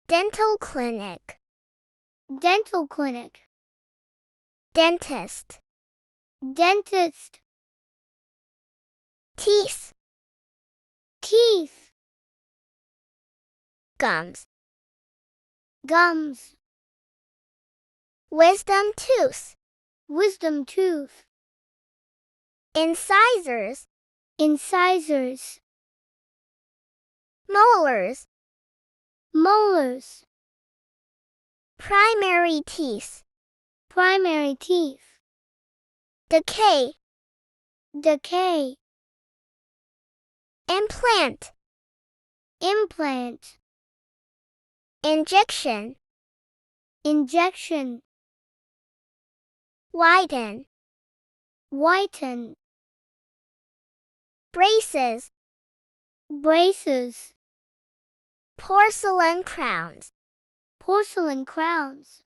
dental clinic, dental clinic, dentist, dentist, teeth, teeth, gums, gums, wisdom tooth, wisdom tooth, incisors, incisors, molars, molars, primary teeth, primary teeth, decay, decay, implant, implant, injection, injection, widen, whiten, braces, braces, porcelain crowns, porcelain crowns,